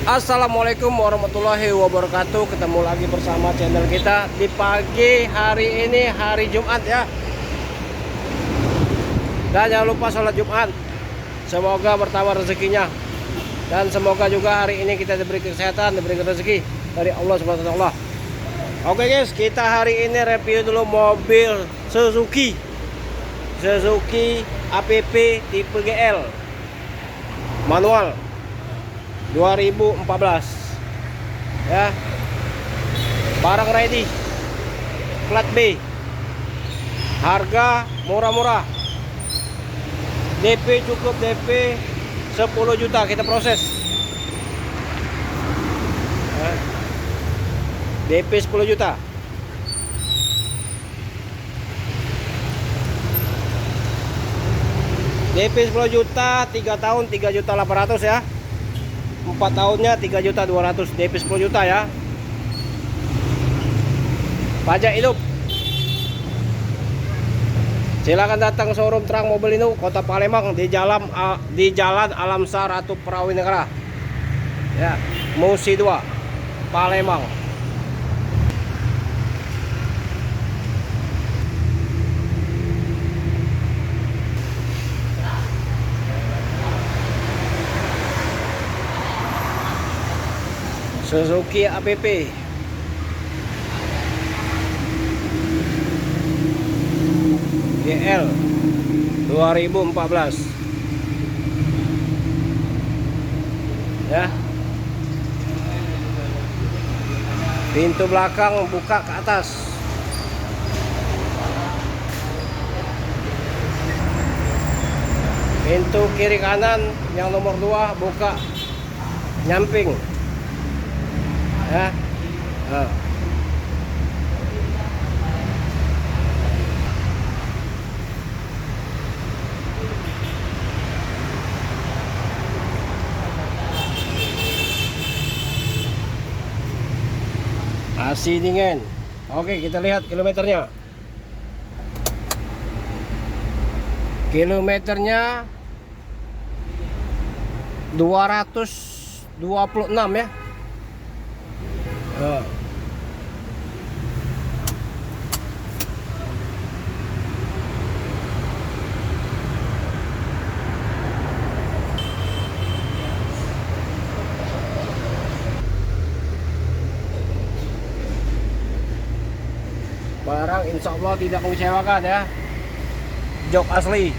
Assalamualaikum warahmatullahi wabarakatuh. Ketemu lagi bersama channel kita di pagi hari ini, hari Jumat ya. Dan jangan lupa sholat Jumat. Semoga bertambah rezekinya. Dan semoga juga hari ini kita diberi kesehatan, diberi rezeki dari Allah Subhanahu wa taala. Oke guys, kita hari ini review dulu mobil Suzuki APP tipe GL manual 2014 ya, barang ready, plat B, harga murah-murah, DP cukup DP 10 juta kita proses ya. DP 10 juta. DP 10 juta, 3 tahun 3 juta 800 ya. 4 tahunnya 3 juta 200, DP 10 juta ya. Pajak hidup. Silakan datang ke showroom Terang Mobil Indo, Kota Palembang, di Jalan Alamsar Ratu Prawinegara. Ya, Musi 2, Palembang. Suzuki APP GL 2014 ya. Pintu belakang buka ke atas, pintu kiri kanan yang nomor 2 buka nyamping ya. AC dingin. Oke, kita lihat kilometernya. Kilometernya 226 ya. Barang insya Allah tidak mengecewakan ya. Jok asli.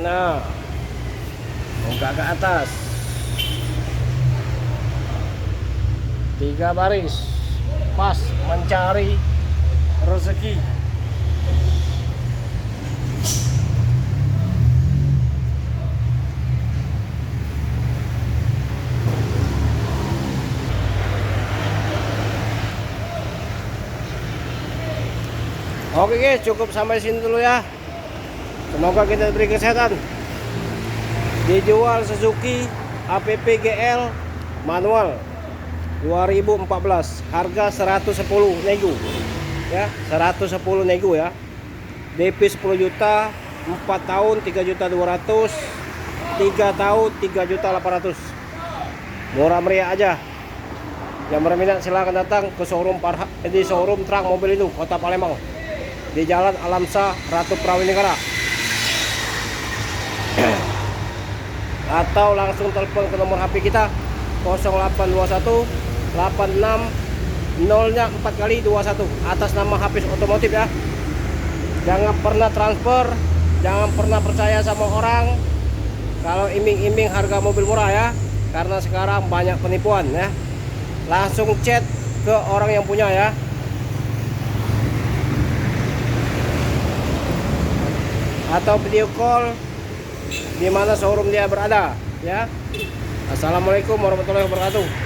Nah, buka ke atas, 3 baris, pas mencari rezeki. Oke guys, cukup sampai sini dulu ya. Semoga kita diberi kesehatan. Dijual Suzuki APP GL manual 2014, harga 110 nego ya, 110 nego ya. DP 10 juta, 4 tahun 3 juta 200, 3 tahun 3 juta 800. Murah meriah aja. Yang berminat silahkan datang ke showroom di showroom Terang Mobil Indo, Kota Palembang, di Jalan Alamsar Ratu Prawinegara. Atau langsung telepon ke nomor HP kita 0821 86 0-nya 4 kali 21 atas nama Hafiz Otomotif ya. Jangan pernah transfer, jangan pernah percaya sama orang kalau iming-iming harga mobil murah ya, karena sekarang banyak penipuan ya. Langsung chat ke orang yang punya ya. Atau video call di mana showroom dia berada ya. Assalamualaikum warahmatullahi wabarakatuh.